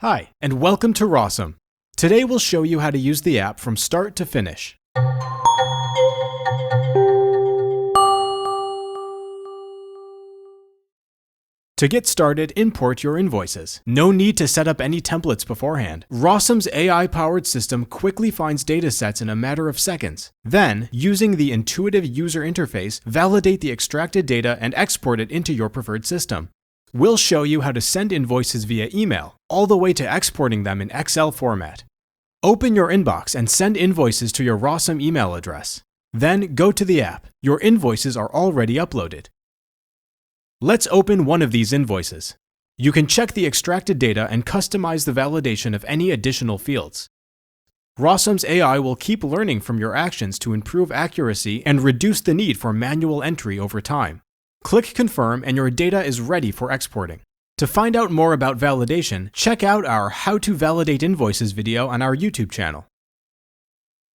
Hi, and welcome to Rossum. Today we'll show you how to use the app from start to finish. To get started, import your invoices. No need to set up any templates beforehand. Rossum's AI-powered system quickly finds datasets in a matter of seconds. Then, using the intuitive user interface, validate the extracted data and export it into your preferred system. We'll show you how to send invoices via email, all the way to exporting them in Excel format. Open your inbox and send invoices to your Rossum email address. Then go to the app. Your invoices are already uploaded. Let's open one of these invoices. You can check the extracted data and customize the validation of any additional fields. Rossum's AI will keep learning from your actions to improve accuracy and reduce the need for manual entry over time. Click Confirm and your data is ready for exporting. To find out more about validation, check out our How to Validate Invoices video on our YouTube channel.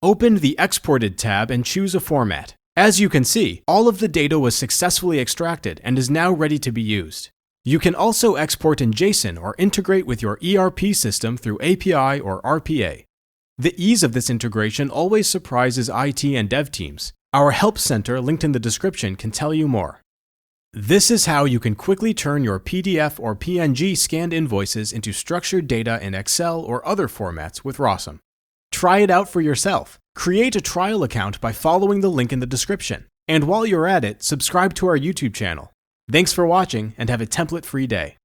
Open the Exported tab and choose a format. As you can see, all of the data was successfully extracted and is now ready to be used. You can also export in JSON or integrate with your ERP system through API or RPA. The ease of this integration always surprises IT and dev teams. Our help center linked in the description can tell you more. This is how you can quickly turn your PDF or PNG scanned invoices into structured data in Excel or other formats with Rossum. Try it out for yourself. Create a trial account by following the link in the description. And while you're at it, subscribe to our YouTube channel. Thanks for watching and have a template-free day.